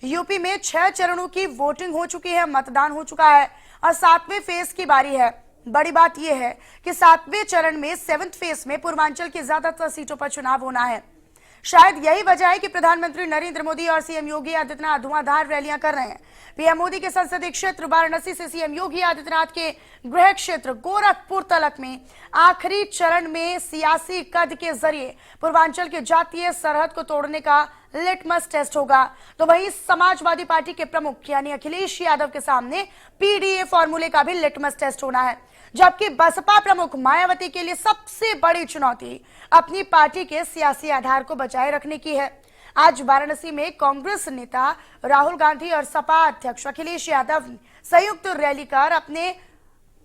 UP में 6 चरणों की वोटिंग हो चुकी है, मतदान हो चुका है और 7वें फेज की बारी है। बड़ी बात यह है कि 7वें चरण में 7th फेज में पूर्वांचल की ज्यादातर सीटों पर चुनाव होना है। शायद यही वजह है कि प्रधानमंत्री नरेंद्र मोदी और सीएम योगी आदित्यनाथ धुआंधार रैलियां कर रहे हैं। पीएम मोदी के संसदीय क्षेत्र वाराणसी से सीएम योगी आदित्यनाथ के गृह क्षेत्र गोरखपुर तलक में आखिरी चरण में सियासी कद के जरिए पूर्वांचल की जातीय सरहद को तोड़ने का लिटमस टेस्ट होगा। तो वहीं समाजवादी पार्टी के प्रमुख यानी अखिलेश यादव के सामने पीडीए फॉर्मूले का भी लिटमस टेस्ट होना है, जबकि बसपा प्रमुख मायावती के लिए सबसे बड़ी चुनौती अपनी पार्टी के सियासी आधार को बचाए रखने की है। आज वाराणसी में कांग्रेस नेता राहुल गांधी और सपा अध्यक्ष अखिलेश यादव संयुक्त रैली कर अपने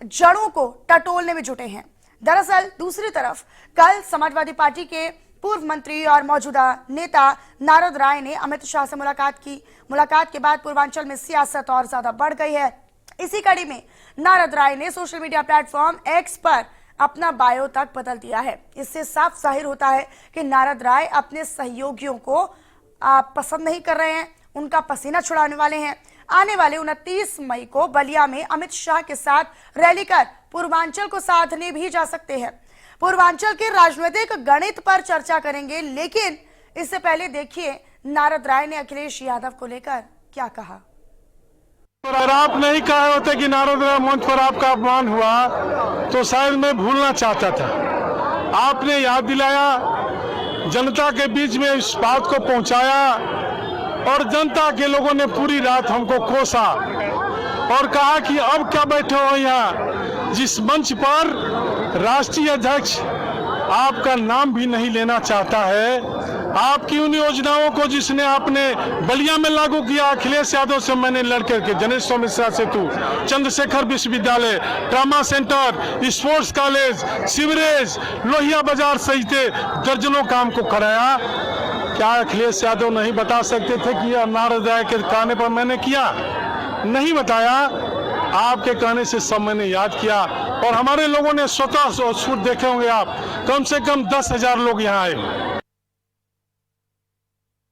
जड़ों को टटोलने में जुटे हैं। दरअसल दूसरी तरफ कल समाजवादी पार्टी के पूर्व मंत्री और मौजूदा नेता नारद राय ने अमित शाह से मुलाकात की। मुलाकात के बाद पूर्वांचल में सियासत और ज्यादा बढ़ गई है। इसी कड़ी में नारद राय ने सोशल मीडिया प्लेटफॉर्म एक्स पर अपना बायो तक बदल दिया है। इससे साफ जाहिर होता है कि नारद राय अपने सहयोगियों को पसंद नहीं कर रहे हैं, उनका पसीना छुड़ाने वाले हैं। आने वाले 29 मई को बलिया में अमित शाह के साथ रैली कर पूर्वांचल को साधने भी जा सकते हैं। पूर्वांचल के राजनीतिक गणित पर चर्चा करेंगे, लेकिन इससे पहले देखिए नारद राय ने अखिलेश यादव को लेकर क्या कहा। अगर आप नहीं कहे होते कि नारद राय मंच पर आपका अपमान हुआ तो शायद मैं भूलना चाहता था। आपने याद दिलाया, जनता के बीच में इस बात को पहुंचाया और जनता के लोगों ने पूरी रात हमको कोसा और कहा कि अब क्या बैठे हो यहाँ, जिस मंच पर राष्ट्रीय अध्यक्ष आपका नाम भी नहीं लेना चाहता है। आपकी उन योजनाओं को जिसने आपने बलिया में लागू किया, अखिलेश यादव से मैंने लड़के के जनेश्वर मिश्रा सेतु, चंद्रशेखर विश्वविद्यालय, trauma centre, sports college, sewerage, Lohia बाजार सहित दर्जनों काम को कराया। क्या अखिलेश यादव नहीं बता सकते थे कि यह नारद राय के कहने पर मैंने किया? नहीं बताया। आपके कहने से सब मैंने याद किया और हमारे लोगों ने स्वतः शूट देखे होंगे आप, कम से कम 10,000 लोग यहाँ आए।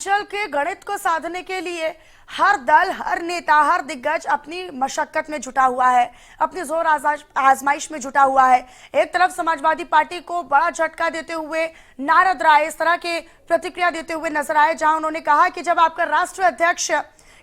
पूर्वांचल के गणित को साधने के लिए हर दल, हर नेता, हर दिग्गज अपनी मशक्कत में जुटा हुआ है, अपनी जोर आजमाइश में जुटा हुआ है। एक तरफ समाजवादी पार्टी को बड़ा झटका देते हुए नारद राय इस तरह के प्रतिक्रिया देते हुए नजर आए, जहां उन्होंने कहा कि जब आपका राष्ट्रीय अध्यक्ष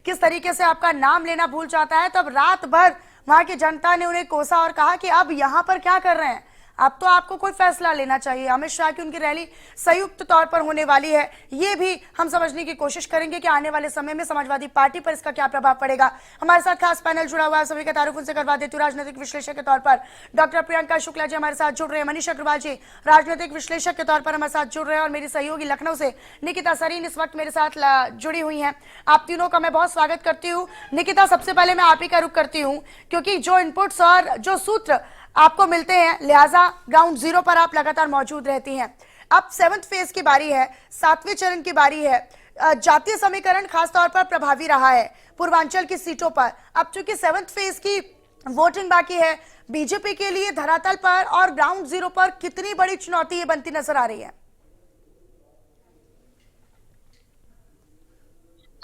किस तरीके से आपका नाम लेना भूल जाता है, तब रात भर वहां की जनता ने उन्हें कोसा और कहा कि अब यहां पर क्या कर रहे हैं, अब तो आपको कोई फैसला लेना चाहिए। अमित शाह की उनकी रैली संयुक्त तौर पर होने वाली है, ये भी हम समझने की कोशिश करेंगे कि आने वाले समय में समाजवादी पार्टी पर इसका क्या प्रभाव पड़ेगा। हमारे साथ खास पैनल जुड़ा हुआ है, सभी का तारुफ उनसे करवा देती हूँ। राजनीतिक विश्लेषक के तौर पर डॉक्टर प्रियंका शुक्ला जी हमारे साथ जुड़ रहे हैं, मनीष अग्रवाल जी राजनीतिक विश्लेषक के तौर पर हमारे साथ जुड़ रहे हैं और मेरी सहयोगी लखनऊ से निकिता सरीन इस वक्त मेरे साथ जुड़ी हुई है। आप तीनों का मैं बहुत स्वागत करती हूँ। निकिता, सबसे पहले मैं आप ही का रुख करती हूँ, क्योंकि जो इनपुट्स और जो सूत्र आपको मिलते हैं, लिहाजा ग्राउंड जीरो पर आप लगातार मौजूद रहती हैं। अब 7th फेज की बारी है, 7वें चरण की बारी है। जातीय समीकरण खासतौर पर प्रभावी रहा है पूर्वांचल की सीटों पर। अब चूंकि 7th फेज की वोटिंग बाकी है, बीजेपी के लिए धरातल पर और ग्राउंड जीरो पर कितनी बड़ी चुनौती ये बनती नजर आ रही है?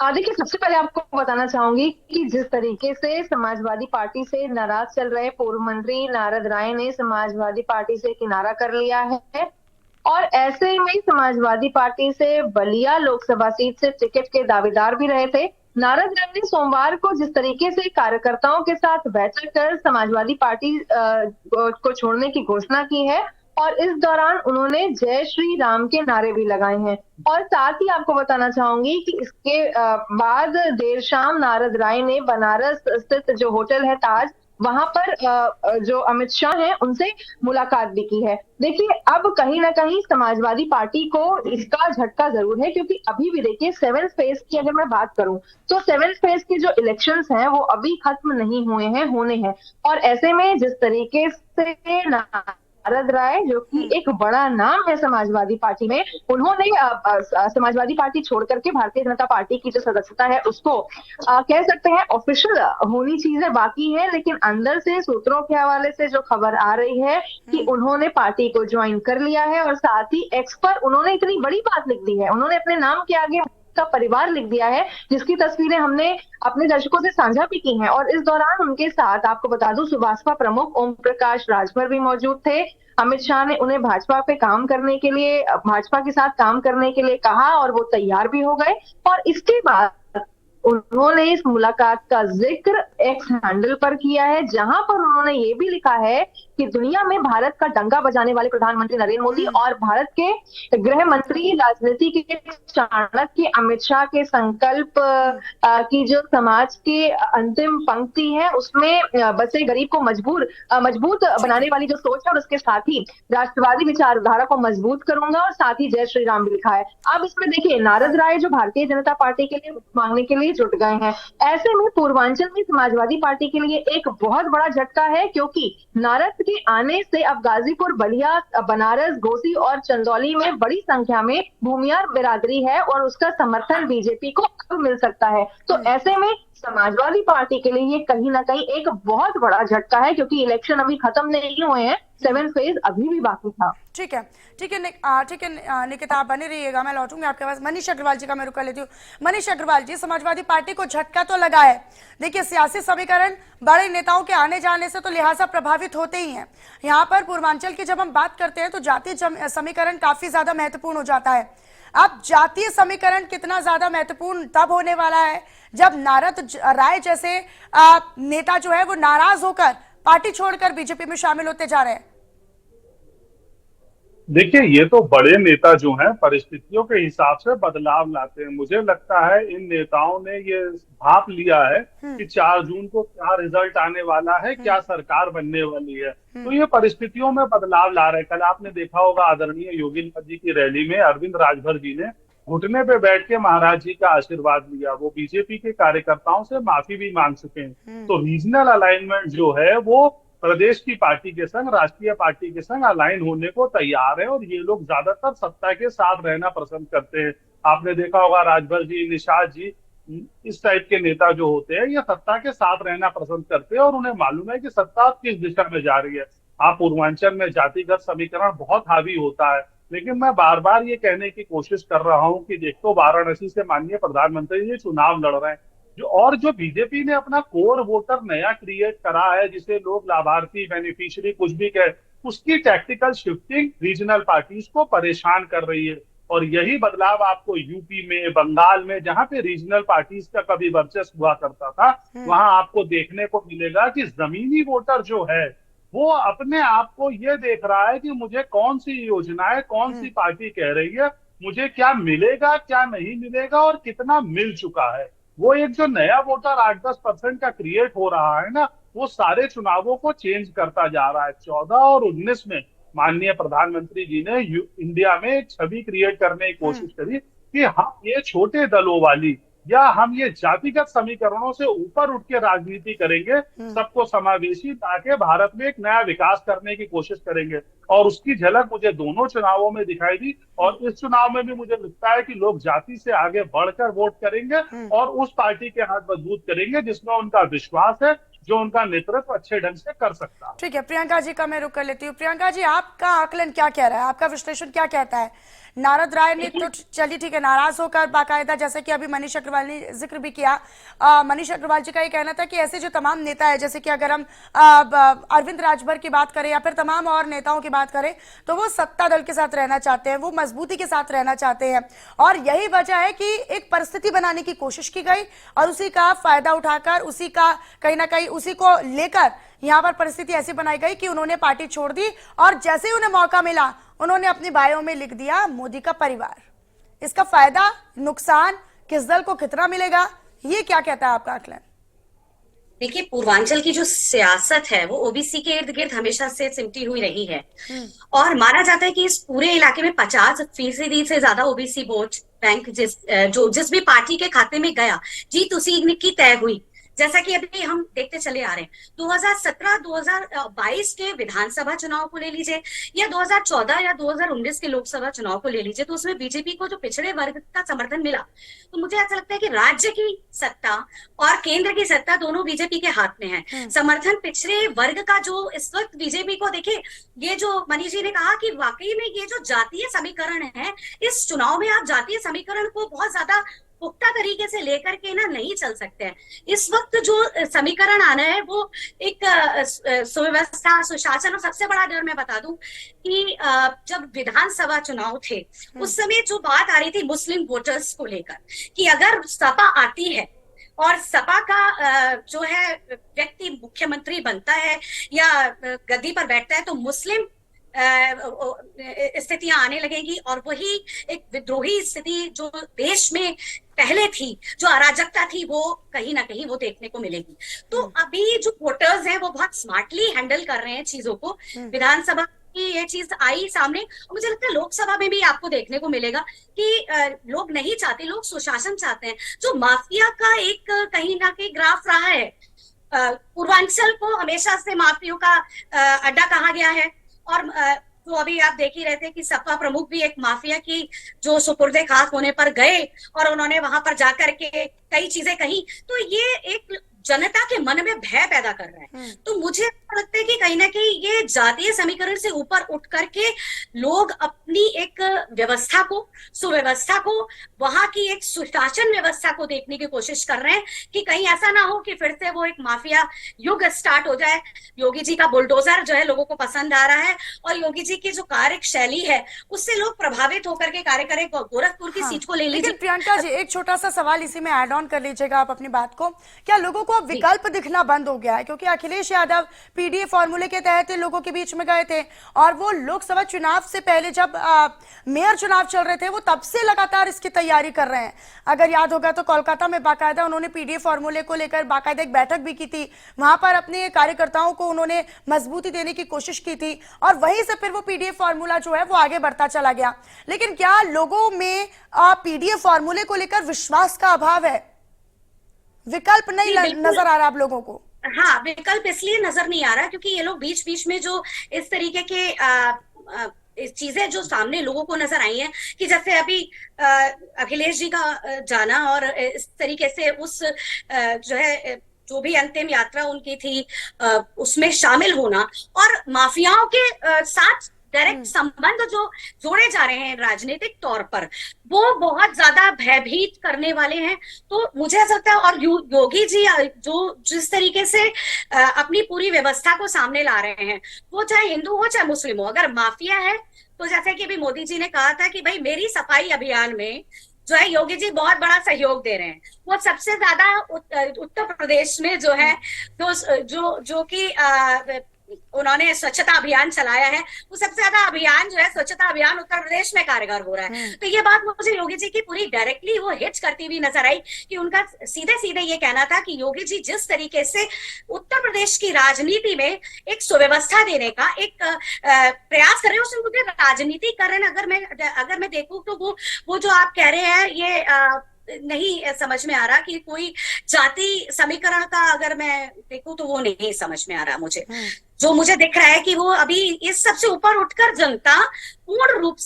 देखिए, सबसे पहले आपको बताना चाहूंगी कि जिस तरीके से समाजवादी पार्टी से नाराज चल रहे पूर्व मंत्री नारद राय ने समाजवादी पार्टी से किनारा कर लिया है और ऐसे में समाजवादी पार्टी से बलिया लोकसभा सीट से टिकट के दावेदार भी रहे थे। नारद राय ने सोमवार को जिस तरीके से कार्यकर्ताओं के साथ बैठक कर समाजवादी पार्टी को छोड़ने की घोषणा की है और इस दौरान उन्होंने जय श्री राम के नारे भी लगाए हैं। और साथ ही आपको बताना चाहूंगी कि इसके बाद देर शाम नारद राय ने बनारस स्थित जो होटल है ताज, वहां पर जो अमित शाह हैं उनसे मुलाकात भी की है। देखिए, अब कहीं ना कहीं समाजवादी पार्टी को इसका झटका जरूर है, क्योंकि अभी भी देखिए 7th फेज की अगर मैं बात करूं तो 7th फेज के जो इलेक्शंस हैं वो अभी खत्म नहीं हुए हैं, होने हैं। और ऐसे में जिस तरीके से नारद राय, जो कि एक बड़ा नाम है समाजवादी पार्टी में, उन्होंने समाजवादी पार्टी छोड़ करके भारतीय जनता पार्टी की जो सदस्यता है उसको कह सकते हैं ऑफिशियल होनी चीजें बाकी है, लेकिन अंदर से सूत्रों के हवाले से जो खबर आ रही है कि उन्होंने पार्टी को ज्वाइन कर लिया है। और साथ ही एक्स पर उन्होंने इतनी बड़ी बात लिख दी है, उन्होंने अपने नाम के आगे का परिवार लिख दिया है, जिसकी तस्वीरें हमने अपने दर्शकों से साझा भी की हैं। और इस दौरान उनके साथ आपको बता दूं, सुभाषपा प्रमुख ओम प्रकाश राजभर भी मौजूद थे। अमित शाह ने उन्हें भाजपा पे काम करने के लिए, भाजपा के साथ काम करने के लिए कहा और वो तैयार भी हो गए। और इसके बाद उन्होंने इस मुलाकात का जिक्र एक्स हैंडल पर किया है, जहां पर उन्होंने ये भी लिखा है कि दुनिया में भारत का डंका बजाने वाले प्रधानमंत्री नरेंद्र मोदी और भारत के गृह मंत्री, राजनीति के चाणक्य अमित शाह के संकल्प की जो समाज के अंतिम पंक्ति है, उसमें बसे गरीब को मजबूत बनाने वाली जो सोच है, और उसके साथ ही राष्ट्रवादी विचारधारा को मजबूत करूंगा, और साथ ही जय श्री राम भी लिखा है। अब इसमें देखिए, नारद राय जो भारतीय जनता पार्टी के लिए मांगने के लिए जुट गए हैं। ऐसे में पूर्वांचल में समाजवादी पार्टी के लिए एक बहुत बड़ा झटका है, क्योंकि नारद के आने से अब गाजीपुर, बलिया, बनारस, घोसी और चंदौली में बड़ी संख्या में भूमियार बिरादरी है और उसका समर्थन बीजेपी को अब मिल सकता है। तो ऐसे में समाजवादी पार्टी के लिए ये कहीं ना कहीं एक बहुत बड़ा झटका है, क्योंकि इलेक्शन अभी खत्म नहीं हुए हैं, 7th फेज अभी भी बाकी था। ठीक है निकिता, आप बने रहिएगा, मैं लौटूंगी आपके पास। मनीष अग्रवाल जी का मैं रुक लेती हूँ। मनीष अग्रवाल जी, समाजवादी पार्टी को झटका तो लगा है। देखिए, सियासी समीकरण बड़े नेताओं के आने जाने से तो लिहाजा प्रभावित होते ही हैं। यहाँ पर पूर्वांचल की जब हम बात करते हैं तो जातीय समीकरण काफी ज्यादा महत्वपूर्ण हो जाता है। अब जातीय समीकरण कितना ज्यादा महत्वपूर्ण तब होने वाला है जब नारद राय जैसे नेता जो है वो नाराज होकर पार्टी छोड़कर बीजेपी में शामिल होते जा रहे हैं। देखिए, ये तो बड़े नेता जो हैं परिस्थितियों के हिसाब से बदलाव लाते हैं। मुझे लगता है इन नेताओं ने ये भाप लिया है कि 4 जून को क्या रिजल्ट आने वाला है, क्या सरकार बनने वाली है, तो ये परिस्थितियों में बदलाव ला रहे हैं। कल आपने देखा होगा आदरणीय योगीनाथ जी की रैली में अरविंद राजभर जी ने घुटने पे बैठ के महाराज जी का आशीर्वाद लिया। वो बीजेपी के कार्यकर्ताओं से माफी भी मांग चुके हैं। तो रीजनल अलाइनमेंट जो है वो प्रदेश की पार्टी के संग, राष्ट्रीय पार्टी के संग अलाइन होने को तैयार है, और ये लोग ज्यादातर सत्ता के साथ रहना पसंद करते हैं। आपने देखा होगा राजभर जी, निषाद जी, इस टाइप के नेता जो होते हैं ये सत्ता के साथ रहना पसंद करते हैं, और उन्हें मालूम है कि सत्ता किस दिशा में जा रही है। आप पूर्वांचल में जातिगत समीकरण बहुत हावी होता है, लेकिन मैं बार बार ये कहने की कोशिश कर रहा हूं कि देखो, वाराणसी से माननीय प्रधानमंत्री जी चुनाव लड़ रहे हैं, जो बीजेपी ने अपना कोर वोटर नया क्रिएट करा है, जिसे लोग लाभार्थी, बेनिफिशियरी कुछ भी कहे, उसकी टैक्टिकल शिफ्टिंग रीजनल पार्टीज को परेशान कर रही है। और यही बदलाव आपको यूपी में, बंगाल में, जहां पे रीजनल पार्टीज का कभी वर्चस्व हुआ करता था, वहां आपको देखने को मिलेगा कि जमीनी वोटर जो है वो अपने आप को ये देख रहा है कि मुझे कौन सी योजनाएं, कौन सी पार्टी कह रही है, मुझे क्या मिलेगा, क्या नहीं मिलेगा, और कितना मिल चुका है। वो एक जो नया वोटर 8-10% का क्रिएट हो रहा है ना, वो सारे चुनावों को चेंज करता जा रहा है। 14 और 19 में माननीय प्रधानमंत्री जी ने इंडिया में एक छवि क्रिएट करने की कोशिश करी कि हम ये छोटे दलों वाली, या हम ये जातिगत समीकरणों से ऊपर उठ के राजनीति करेंगे, सबको समावेशी, ताकि भारत में एक नया विकास करने की कोशिश करेंगे। और उसकी झलक मुझे दोनों चुनावों में दिखाई दी, और इस चुनाव में भी मुझे लगता है कि लोग जाति से आगे बढ़कर वोट करेंगे और उस पार्टी के हाथ मजबूत करेंगे जिसमें उनका विश्वास है, जो उनका नेतृत्व अच्छे ढंग से कर सकता है। ठीक है, प्रियंका जी का मैं रुक कर लेती हूँ। प्रियंका जी, आपका आकलन क्या कह रहा है, आपका विश्लेषण क्या कहता है? नारद राय ने तो चलिए ठीक है, नाराज होकर बाकायदा, जैसे कि अभी मनीष अग्रवाल ने जिक्र भी किया, मनीष अग्रवाल जी का ये कहना था कि ऐसे जो तमाम नेता है, जैसे कि अगर हम अरविंद राजभर की बात करें या फिर तमाम और नेताओं की बात करें, तो वो सत्ता दल के साथ रहना चाहते हैं, वो मजबूती के साथ रहना चाहते हैं, और यही वजह है कि एक परिस्थिति बनाने की कोशिश की गई और उसी का फायदा उठाकर, उसी का कहीं ना कहीं उसी को लेकर यहाँ पर परिस्थिति ऐसी बनाई गई कि उन्होंने पार्टी छोड़ दी, और जैसे ही उन्हें मौका मिला उन्होंने अपनी बायो में लिख दिया मोदी का परिवार। इसका फायदा, नुकसान किस दल को कितना मिलेगा, ये क्या कहता है आपका आकलन? देखिए, पूर्वांचल की जो सियासत है वो ओबीसी के इर्द गिर्द हमेशा से सिमटी हुई रही है, और माना जाता है कि इस पूरे इलाके में 50% से ज्यादा ओबीसी वोट बैंक जिस भी पार्टी के खाते में गया, जीत उसी की तय हुई। जैसा कि अभी हम देखते चले आ रहे हैं, 2017-2022 के विधानसभा चुनाव को ले लीजिए या 2014 या 2019 के लोकसभा चुनाव को ले लीजिए, तो उसमें बीजेपी को जो पिछड़े वर्ग का समर्थन मिला, तो मुझे ऐसा लगता है कि राज्य की सत्ता और केंद्र की सत्ता दोनों बीजेपी के हाथ में है। समर्थन पिछड़े वर्ग का जो इस वक्त बीजेपी को, देखिए ये जो मनीष जी ने कहा कि वाकई में ये जो जातीय समीकरण है, इस चुनाव में आप जातीय समीकरण को बहुत ज्यादा पुख्ता तरीके से लेकर के ना नहीं चल सकते हैं। इस वक्त जो समीकरण आना है वो एक सुव्यवस्था, सुशासन, और सबसे बड़ा डर मैं बता दूं कि जब विधानसभा चुनाव थे उस समय जो बात आ रही थी मुस्लिम वोटर्स को लेकर कि अगर सपा आती है और सपा का जो है व्यक्ति मुख्यमंत्री बनता है या गद्दी पर बैठता है तो मुस्लिम स्थितियां आने लगेंगी और वही एक विद्रोही स्थिति जो देश में पहले थी, जो अराजकता थी, वो कहीं ना कहीं वो देखने को मिलेगी। तो अभी जो वोटर्स हैं वो बहुत स्मार्टली हैंडल कर रहे हैं चीजों को। विधानसभा की ये चीज आई सामने और मुझे लगता है लोकसभा में भी आपको देखने को मिलेगा कि लोग नहीं चाहते, लोग सुशासन चाहते हैं। जो माफिया का एक कहीं ना कहीं ग्राफ रहा है, पूर्वांचल को हमेशा से माफियों का अड्डा कहा गया है और तो अभी आप देख ही रहे थे कि सपा प्रमुख भी एक माफिया की जो सुपुर्दे खाक होने पर गए और उन्होंने वहां पर जाकर के कई चीजें कही, तो ये एक जनता के मन में भय पैदा कर रहा है। तो मुझे लगता है कि कहीं ना कहीं ये जातीय समीकरण से ऊपर उठ करके लोग अपनी एक व्यवस्था को, सुव्यवस्था को, वहां की एक सुशासन व्यवस्था को देखने की कोशिश कर रहे हैं कि कहीं ऐसा ना हो कि फिर से वो एक माफिया युग स्टार्ट हो जाए। योगी जी का बुलडोजर जो है लोगों को पसंद आ रहा है और योगी जी की जो कार्यशैली है उससे लोग प्रभावित होकर के कार्य करें। गोरखपुर की सीट को ले लीजिए। प्रियंका जी, एक छोटा सा सवाल इसी में ऐड ऑन कर लीजिएगा आप अपनी बात को। क्या लोगों को अब विकल्प दिखना बंद हो गया है? क्योंकि अखिलेश यादव पीडीए फॉर्मूले के तहत लोगों के बीच में गए थे और वो लोकसभा चुनाव से पहले जब मेयर चुनाव चल रहे थे वो तब से लगातार इसकी तैयारी कर रहे हैं। अगर याद होगा तो कोलकाता में बाकायदा उन्होंने पीडीए फॉर्मूले को लेकर बाकायदा एक बैठक भी की थी, वहां पर अपने कार्यकर्ताओं को उन्होंने मजबूती देने की कोशिश की थी और वहीं से फिर वो पीडीए फॉर्मूला जो है वो आगे बढ़ता चला गया। लेकिन क्या लोगों में पीडीए फॉर्मूले को लेकर विश्वास का अभाव है? विकल्प नहीं नजर आ रहा आप लोगों को? हाँ, विकल्प इसलिए नजर नहीं आ रहा क्योंकि ये लोग बीच बीच में जो इस तरीके के चीजें जो सामने लोगों को नजर आई हैं कि जैसे अभी अखिलेश जी का जाना और इस तरीके से उस जो है जो भी अंतिम यात्रा उनकी थी उसमें शामिल होना और माफियाओं के साथ डायरेक्ट संबंध जो जोड़े जा रहे हैं राजनीतिक तौर पर, वो बहुत ज्यादा भयभीत करने वाले हैं। तो मुझे ऐसा लगता है और योगी जी जो जिस तरीके से अपनी पूरी व्यवस्था को सामने ला रहे हैं, वो चाहे हिंदू हो चाहे मुस्लिम हो, अगर माफिया है तो जैसे कि अभी मोदी जी ने कहा था कि भाई मेरी सफाई अभियान में जो है योगी जी बहुत बड़ा सहयोग दे रहे हैं। वो सबसे ज्यादा उत्तर प्रदेश में जो है जो कि उन्होंने स्वच्छता अभियान चलाया है, वो सबसे ज्यादा अभियान जो है स्वच्छता अभियान उत्तर प्रदेश में कारगर हो रहा है। तो ये बात मुझे योगी जी की पूरी डायरेक्टली वो हिट करती हुई नजर आई कि उनका सीधे सीधे ये कहना था कि योगी जी जिस तरीके से उत्तर प्रदेश की राजनीति में एक सुव्यवस्था देने का एक प्रयास कर रहे हैं, उसमें मुझे राजनीतिकरण अगर मैं देखूं तो वो जो आप कह रहे हैं ये नहीं समझ में आ रहा कि कोई जाति समीकरण का अगर मैं देखूं तो वो नहीं समझ में आ रहा मुझे। जो मुझे दिख रहा है कि वो अभी इस सबसे ऊपर उठकर जनता पूर्ण रूप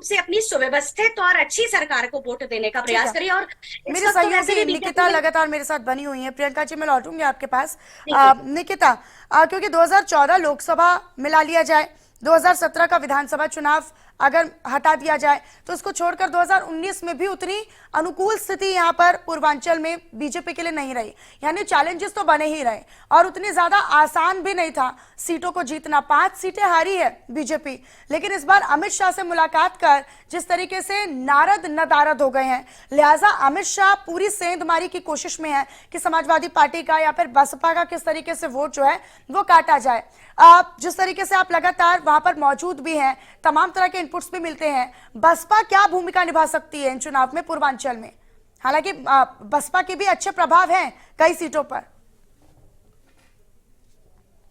से अपनी सुव्यवस्थित और अच्छी सरकार को वोट देने का प्रयास करी। और मेरे सहयोगी निकिता लगातार मेरे साथ बनी हुई है। प्रियंका जी, मैं लौटूंगी आपके पास। निकिता, क्योंकि 2014 लोकसभा मिला लिया जाए, 2017 का विधानसभा चुनाव अगर हटा दिया जाए तो इसको छोड़कर 2019 में भी उतनी अनुकूल स्थिति यहाँ पर पूर्वांचल में बीजेपी के लिए नहीं रही। यानी चैलेंजेस तो बने ही रहे और उतनी ज्यादा आसान भी नहीं था सीटों को जीतना। 5 सीटें हारी है बीजेपी, लेकिन इस बार अमित शाह से मुलाकात कर जिस तरीके से नारद नदारद हो गए हैं, लिहाजा अमित शाह पूरी सेंधमारी की कोशिश में है कि समाजवादी पार्टी का या फिर बसपा का किस तरीके से वोट जो है वो काटा जाए। जिस तरीके से आप लगातार वहां पर मौजूद भी हैं, तमाम तरह के इनपुट्स भी मिलते हैं, बसपा क्या भूमिका निभा सकती है इन चुनाव में पूर्वांचल में? हालांकि बसपा के भी अच्छे प्रभाव हैं कई सीटों पर।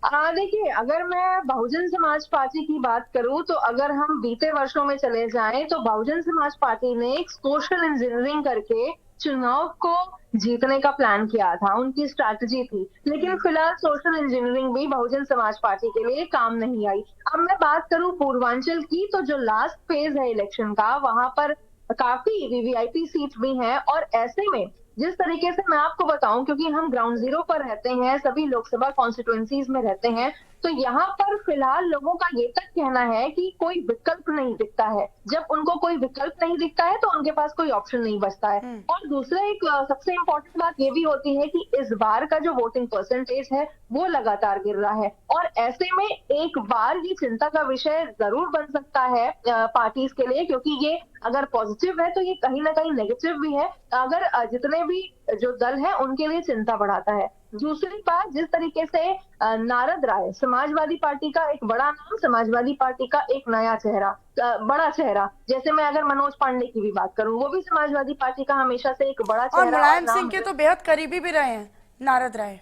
देखिए, अगर मैं बहुजन समाज पार्टी की बात करूं तो अगर हम बीते वर्षों में चले जाएं तो बहुजन समाज पार्टी ने एक सोशल इंजीनियरिंग करके चुनाव को जीतने का प्लान किया था, उनकी स्ट्रैटेजी थी। लेकिन फिलहाल सोशल इंजीनियरिंग भी बहुजन समाज पार्टी के लिए काम नहीं आई। अब मैं बात करूं पूर्वांचल की, तो जो लास्ट फेज है इलेक्शन का, वहां पर काफी वीवीआईपी सीट भी हैं, और ऐसे में जिस तरीके से मैं आपको बताऊं, क्योंकि हम ग्राउंड जीरो पर रहते हैं, सभी लोकसभा कॉन्स्टिट्यूएंसीज में रहते हैं, तो यहाँ पर फिलहाल लोगों का ये तक कहना है कि कोई विकल्प नहीं दिखता है। जब उनको कोई विकल्प नहीं दिखता है तो उनके पास कोई ऑप्शन नहीं बचता है। और दूसरा एक सबसे इम्पोर्टेंट बात ये भी होती है कि इस बार का जो वोटिंग परसेंटेज है वो लगातार गिर रहा है, और ऐसे में एक बार ये चिंता का विषय जरूर बन सकता है पार्टीज के लिए, क्योंकि ये अगर पॉजिटिव है तो ये कहीं ना कहीं नेगेटिव भी है, अगर जितने भी जो दल है उनके लिए चिंता बढ़ाता है। दूसरी बात, जिस तरीके से नारद राय, समाजवादी पार्टी का एक बड़ा नाम, समाजवादी पार्टी का एक नया चेहरा, बड़ा चेहरा, जैसे मैं अगर मनोज पांडे की भी बात करूं, वो भी समाजवादी पार्टी का हमेशा से एक बड़ा और चेहरा मुलायम सिंह के तो बेहद करीबी भी रहे हैं नारद राय।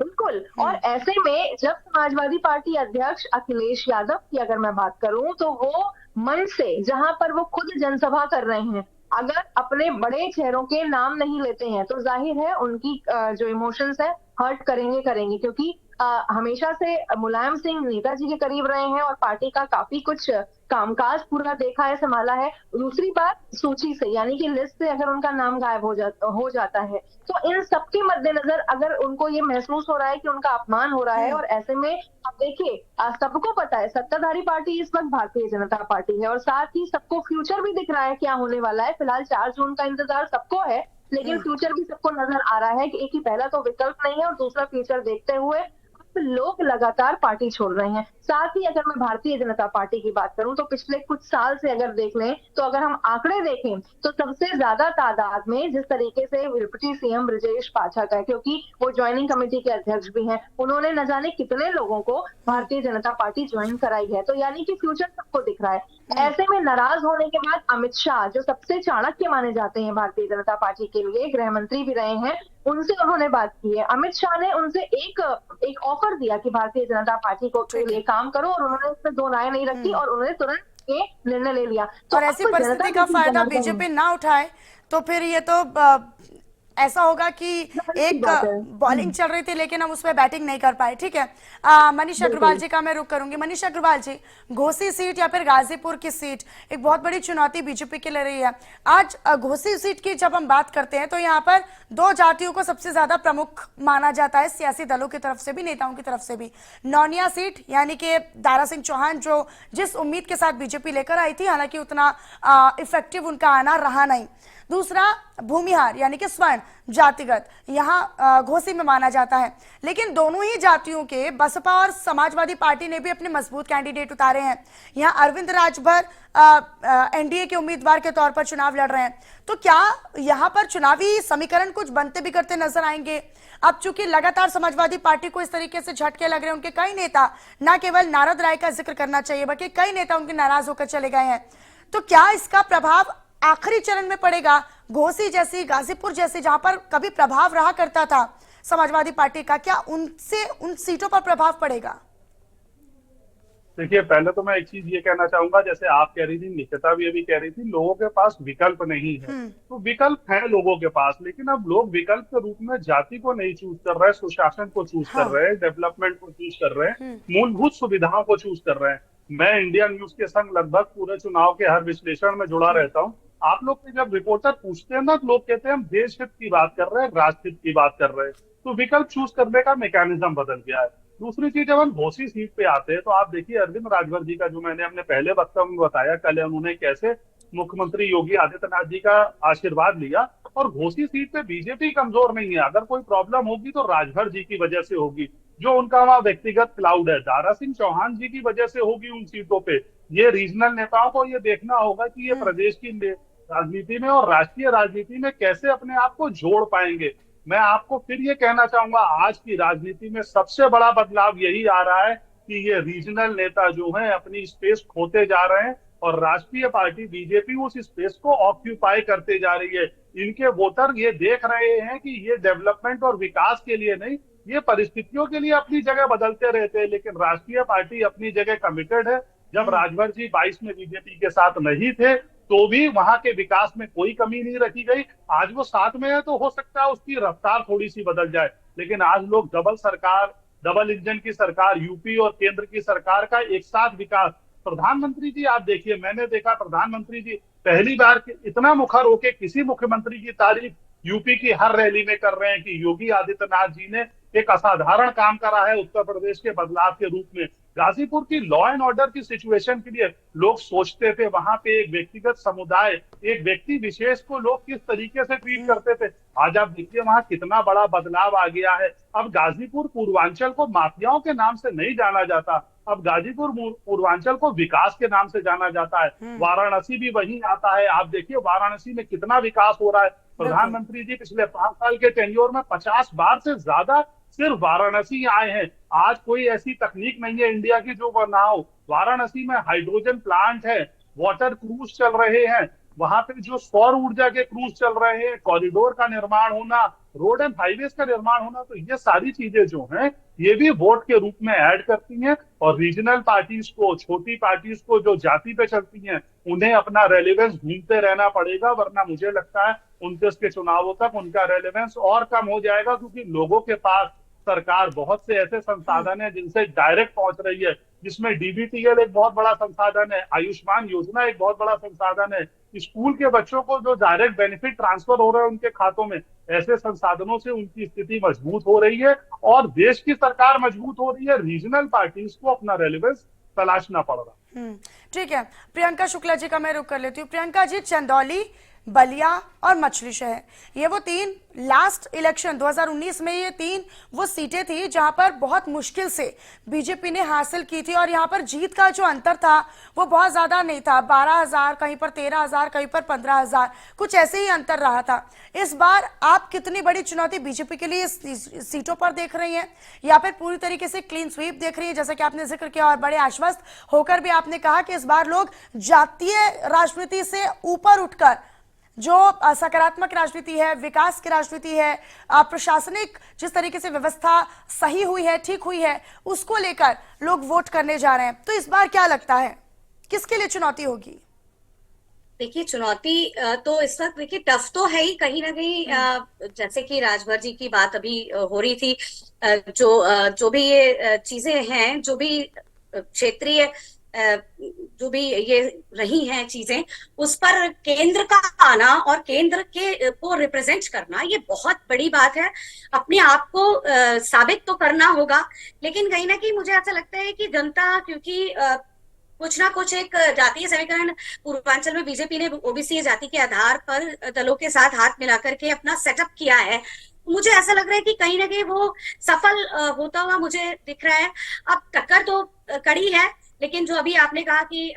बिल्कुल। और ऐसे में जब समाजवादी पार्टी अध्यक्ष अखिलेश यादव की अगर मैं बात करूं, तो वो मंच से, जहां पर वो खुद जनसभा कर रहे हैं, अगर अपने बड़े चेहरों के नाम नहीं लेते हैं तो जाहिर है उनकी जो इमोशंस है हर्ट करेंगे, क्योंकि हमेशा से मुलायम सिंह नेताजी के करीब रहे हैं और पार्टी का काफी कुछ कामकाज पूरा देखा है, संभाला है। दूसरी बात, सूची से यानी कि लिस्ट से अगर उनका नाम गायब हो जाता है, तो इन सबके मद्देनजर अगर उनको ये महसूस हो रहा है कि उनका अपमान हो रहा है, और ऐसे में अब देखिए, सबको पता है सत्ताधारी पार्टी इस वक्त भारतीय जनता पार्टी है, और साथ ही सबको फ्यूचर भी दिख रहा है क्या होने वाला है। फिलहाल 4 जून का इंतजार सबको है, लेकिन फ्यूचर भी सबको नजर आ रहा है कि एक ही पहला तो विकल्प नहीं है, और दूसरा फ्यूचर देखते हुए लोग लगातार पार्टी छोड़ रहे हैं। साथ ही अगर मैं भारतीय जनता पार्टी की बात करूं, तो पिछले कुछ साल से अगर देख लें, तो अगर हम आंकड़े देखें तो सबसे ज्यादा तादाद में जिस तरीके से डिप्टी सीएम ब्रजेश पाठक है, क्योंकि वो ज्वाइनिंग कमेटी के अध्यक्ष भी हैं, उन्होंने न जाने कितने लोगों को भारतीय जनता पार्टी ज्वाइन कराई है, तो यानी कि फ्यूचर सबको दिख रहा है। ऐसे में नाराज होने के बाद अमित शाह, जो सबसे चाणक्य माने जाते हैं भारतीय जनता पार्टी के लिए, गृह मंत्री भी रहे हैं, उनसे उन्होंने बात की है। अमित शाह ने उनसे एक ऑफर दिया कि भारतीय जनता पार्टी को के लिए काम करो, और उन्होंने इसमें दो राय नहीं रखी और उन्होंने तुरंत ये निर्णय ले लिया। तो और ऐसी परिस्थिति का फायदा बीजेपी ना उठाए तो फिर ये तो ऐसा होगा कि एक बॉलिंग चल रही थी लेकिन हम उसमें बैटिंग नहीं कर पाए। ठीक है, मनीष अग्रवाल जी का मैं रुख करूंगी। मनीष अग्रवाल जी, घोसी सीट या फिर गाजीपुर की सीट एक बहुत बड़ी चुनौती बीजेपी के लिए रही है। आज घोसी सीट की जब हम बात करते हैं तो यहाँ पर 2 जातियों को सबसे ज्यादा प्रमुख माना जाता है, सियासी दलों की तरफ से भी, नेताओं की तरफ से भी। नौनिया सीट यानी कि दारा सिंह चौहान, जो जिस उम्मीद के साथ बीजेपी लेकर आई थी, हालांकि उतना इफेक्टिव उनका आना रहा नहीं। दूसरा भूमिहार यानी कि स्वर्ण जातिगत, यहाँ घोसी में माना जाता है। लेकिन दोनों ही जातियों के बसपा और समाजवादी पार्टी ने भी अपने मजबूत कैंडिडेट उतारे हैं। यहाँ अरविंद राजभर एनडीए के उम्मीदवार के तौर पर चुनाव लड़ रहे हैं। तो क्या यहाँ पर चुनावी समीकरण कुछ बनते बिगड़ते नजर आएंगे? अब चूंकि लगातार समाजवादी पार्टी को इस तरीके से झटके लग रहे हैं, उनके कई नेता, न केवल नारद राय का जिक्र करना चाहिए बल्कि कई नेता उनके नाराज होकर चले गए हैं, तो क्या इसका प्रभाव आखिरी चरण में पड़ेगा? घोसी जैसी, गाजीपुर जैसी, जहां पर कभी प्रभाव रहा करता था समाजवादी पार्टी का, क्या उनसे उन सीटों पर प्रभाव पड़ेगा? देखिए, पहले तो मैं एक चीज ये कहना चाहूंगा, जैसे आप कह रही थी, निकिता भी अभी कह रही थी, लोगों के पास विकल्प नहीं है। तो विकल्प है लोगों के पास, लेकिन अब लोग विकल्प के रूप में जाति को नहीं चूज कर रहे हैं, सुशासन को चूज कर रहे हैं, डेवलपमेंट को चूज कर रहे हैं, मूलभूत सुविधाओं को चूज कर रहे हैं। मैं इंडियन न्यूज के संग लगभग पूरे चुनाव के हर विश्लेषण में जुड़ा रहता हूँ। आप लोग के जब रिपोर्टर पूछते हैं ना, तो लोग कहते हैं हम देश हित की बात कर रहे हैं, राष्ट्र हित की बात कर रहे हैं। तो विकल्प चूज करने का मैकेनिज्म बदल गया है। दूसरी चीज, जब हम घोसी सीट पे आते हैं तो आप देखिए अरविंद राजभर जी का, जो मैंने अपने पहले वक्तव्य में बताया, कल उन्होंने कैसे मुख्यमंत्री योगी आदित्यनाथ जी का आशीर्वाद लिया। और घोसी सीट पे बीजेपी कमजोर नहीं है, अगर कोई प्रॉब्लम होगी तो राजभर जी की वजह से होगी, जो उनका वहां व्यक्तिगत क्लाउड है। दारा सिंह चौहान जी की वजह से होगी उन सीटों पे। ये रीजनल नेताओं को ये देखना होगा कि ये प्रदेश की राजनीति में और राष्ट्रीय राजनीति में कैसे अपने आप को जोड़ पाएंगे। मैं आपको फिर ये कहना चाहूंगा, आज की राजनीति में सबसे बड़ा बदलाव यही आ रहा है कि ये रीजनल नेता जो हैं अपनी स्पेस खोते जा रहे हैं, और राष्ट्रीय पार्टी बीजेपी उस स्पेस को ऑक्यूपाई करते जा रही है। इनके वोटर ये देख रहे हैं कि ये डेवलपमेंट और विकास के लिए नहीं, ये परिस्थितियों के लिए अपनी जगह बदलते रहते हैं, लेकिन राष्ट्रीय पार्टी अपनी जगह कमिटेड है। जब राजभर जी 22 में बीजेपी के साथ नहीं थे तो भी वहां के विकास में कोई कमी नहीं रखी गई। आज वो साथ में है तो हो सकता है उसकी रफ्तार थोड़ी सी बदल जाए, लेकिन आज लोग डबल इंजन की सरकार, यूपी और केंद्र की सरकार का एक साथ विकास। प्रधानमंत्री जी आप देखिए, मैंने देखा प्रधानमंत्री जी पहली बार इतना मुखर होके किसी मुख्यमंत्री की तारीफ यूपी की हर रैली में कर रहे हैं कि योगी आदित्यनाथ जी ने एक असाधारण काम करा है उत्तर प्रदेश के बदलाव के रूप में। गाजीपुर की लॉ एंड ऑर्डर की सिचुएशन के लिए लोग सोचते थे वहां पे एक व्यक्तिगत समुदाय, एक व्यक्ति विशेष को लोग किस तरीके से ट्रीट करते थे। आज आप देखिए वहां कितना बड़ा बदलाव आ गया है। अब गाजीपुर पूर्वांचल को माफियाओं के नाम से नहीं जाना जाता, अब गाजीपुर पूर्वांचल को विकास के नाम से जाना जाता है। वाराणसी भी वही आता है। आप देखिए वाराणसी में कितना विकास हो रहा है। प्रधानमंत्री जी पिछले 5 साल के टेन्योर में 50 बार से ज्यादा सिर्फ वाराणसी आए हैं। आज कोई ऐसी तकनीक नहीं है इंडिया की जो ना हो। वाराणसी में हाइड्रोजन प्लांट है, वाटर क्रूज चल रहे हैं, वहां पे जो सौर ऊर्जा के क्रूज चल रहे हैं, कॉरिडोर का निर्माण होना, रोड एंड हाईवेज का निर्माण होना, तो ये सारी चीजें जो हैं ये भी वोट के रूप में ऐड करती हैं। और रीजनल पार्टीज को, छोटी पार्टीज को जो जाति पे चलती हैं, उन्हें अपना रेलेवेंस ढूंढते रहना पड़ेगा, वरना मुझे लगता है 29 के चुनावों तक उनका रेलेवेंस और कम हो जाएगा, क्योंकि लोगों के पास सरकार बहुत से ऐसे संसाधन है जिनसे डायरेक्ट पहुंच रही है, जिसमें डीबीटीएल एक बहुत बड़ा संसाधन है, आयुष्मान योजना एक बहुत बड़ा संसाधन है, स्कूल के बच्चों को जो डायरेक्ट बेनिफिट ट्रांसफर हो रहे हैं उनके खातों में, ऐसे संसाधनों से उनकी स्थिति मजबूत हो रही है और देश की सरकार मजबूत हो रही है। रीजनल पार्टीज को अपना रेलेवेंस तलाशना पड़ रहा है। ठीक है, प्रियंका शुक्ला जी का मैं रुख कर लेती हूँ। प्रियंका जी, चंदौली, बलिया और मछली शहर, ये वो 3 लास्ट इलेक्शन 2019 में ये 3 वो सीटें थी जहां पर बहुत मुश्किल से बीजेपी ने हासिल की थी और यहां पर जीत का जो अंतर था वो बहुत ज्यादा नहीं था। 12,000, कहीं पर 13,000, कहीं पर 15,000, कुछ ऐसे ही अंतर रहा था। इस बार आप कितनी बड़ी चुनौती बीजेपी के लिए सीटों पर देख रही हैं, या फिर पूरी तरीके से क्लीन स्वीप देख रही है, जैसा कि आपने जिक्र किया, और बड़े आश्वस्त होकर भी आपने कहा कि इस बार लोग जातीय राजनीति से ऊपर उठकर जो सकारात्मक राजनीति है, विकास की राजनीति है, प्रशासनिक जिस तरीके से व्यवस्था सही हुई है, ठीक हुई है, उसको लेकर लोग वोट करने जा रहे हैं। तो इस बार क्या लगता है किसके लिए चुनौती होगी? देखिए, चुनौती तो इस वक्त देखिए टफ तो है ही कहीं ना कहीं। जैसे कि राजभर जी की बात अभी हो रही थी, जो भी ये चीजें हैं, जो भी क्षेत्रीय जो भी ये रही हैं चीजें, उस पर केंद्र का आना और केंद्र के को रिप्रेजेंट करना, ये बहुत बड़ी बात है। अपने आप को साबित तो करना होगा, लेकिन कहीं ना कहीं मुझे ऐसा लगता है कि जनता, क्योंकि कुछ ना कुछ एक जातीय समीकरण पूर्वांचल में बीजेपी ने ओबीसी जाति के आधार पर दलों के साथ हाथ मिलाकर के अपना सेटअप किया है। मुझे ऐसा लग रहा है कि कहीं ना कहीं वो सफल होता हुआ मुझे दिख रहा है। अब टक्कर तो कड़ी है, लेकिन जो अभी आपने कहा कि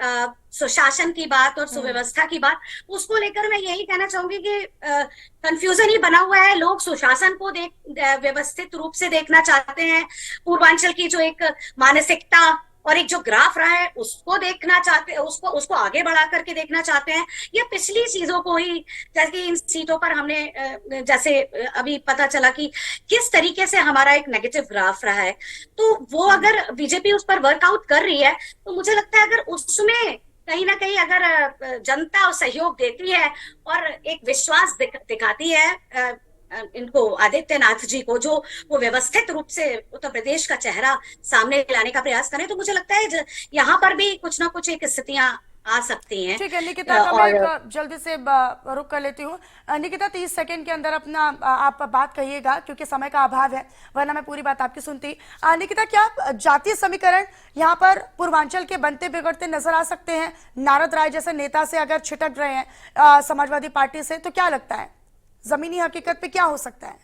सुशासन की बात और सुव्यवस्था की बात, उसको लेकर मैं यही कहना चाहूंगी कि कंफ्यूजन ही बना हुआ है। लोग सुशासन को व्यवस्थित रूप से देखना चाहते हैं, पूर्वांचल की जो एक मानसिकता और एक जो ग्राफ रहा है उसको देखना चाहते हैं, उसको आगे बढ़ा करके देखना चाहते हैं, या पिछली चीजों को ही, जैसे इन सीटों पर हमने जैसे अभी पता चला कि किस तरीके से हमारा एक नेगेटिव ग्राफ रहा है, तो वो अगर बीजेपी उस पर वर्कआउट कर रही है तो मुझे लगता है अगर उसमें कहीं ना कहीं अगर जनता सहयोग देती है और एक विश्वास दिखाती है इनको, आदित्यनाथ जी को, जो वो व्यवस्थित रूप से उत्तर प्रदेश का चेहरा सामने लाने का प्रयास करें, तो मुझे लगता है यहाँ पर भी कुछ ना कुछ एक स्थितियां आ सकती हैं। ठीक है निकिता, का मैं जल्दी से रुक कर लेती हूँ। निकिता, 30 सेकंड के अंदर अपना आप बात कहिएगा, क्योंकि समय का अभाव है, वरना मैं पूरी बात आपकी सुनती। निकिता, क्या जातीय समीकरण यहाँ पर पूर्वांचल के बनते बिगड़ते नजर आ सकते हैं? नारद राय जैसे नेता से अगर छिटक रहे हैं समाजवादी पार्टी से, तो क्या लगता है जमीनी हकीकत पे क्या हो सकता है?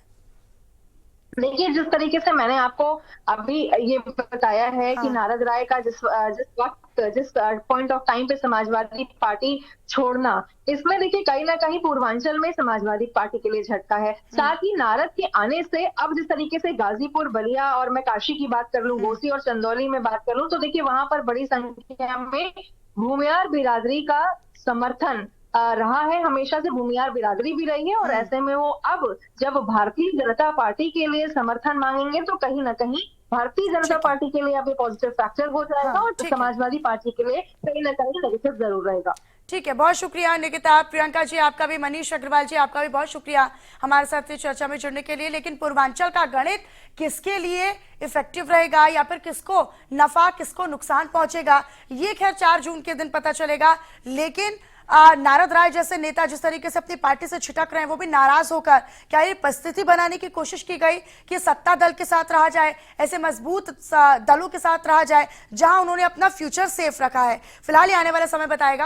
देखिए, जिस तरीके से मैंने आपको अभी ये बताया है कि नारद राय का जिस पॉइंट ऑफ टाइम पे समाजवादी पार्टी छोड़ना, इसमें देखिए कहीं ना कहीं पूर्वांचल में समाजवादी पार्टी के लिए झटका है। साथ ही नारद के आने से अब जिस तरीके से गाजीपुर, बलिया और मैं काशी की बात कर लूं, घोसी और चंदौली में बात कर लूं, तो देखिए वहां पर बड़ी संख्या में भूमियार बिरादरी का समर्थन रहा है। हमेशा से भूमियार बिरादरी भी रही है, और ऐसे में वो अब जब भारतीय जनता पार्टी के लिए समर्थन मांगेंगे तो कहीं ना कहीं भारतीय जनता पार्टी के लिए अब ये पॉजिटिव फैक्टर हो जाएगा, और समाजवादी पार्टी के लिए कहीं ना कहीं नेगेटिव जरूर रहेगा। ठीक है, बहुत शुक्रिया निकिता। प्रियंका जी आपका भी, मनीष अग्रवाल जी आपका भी बहुत शुक्रिया हमारे साथ इस चर्चा में जुड़ने के लिए। लेकिन पूर्वांचल का गणित किसके लिए इफेक्टिव रहेगा या फिर किसको नफा किसको नुकसान पहुंचेगा, ये खैर 4 जून के दिन पता चलेगा। लेकिन नारद राय जैसे नेता जिस तरीके से अपनी पार्टी से छिटक रहे हैं, वो भी नाराज होकर, क्या ये परिस्थिति बनाने की कोशिश की गई कि सत्ता दल के साथ रहा जाए, ऐसे मजबूत दलों के साथ रहा जाए जहां उन्होंने अपना फ्यूचर सेफ रखा है? फिलहाल ये आने वाला समय बताएगा।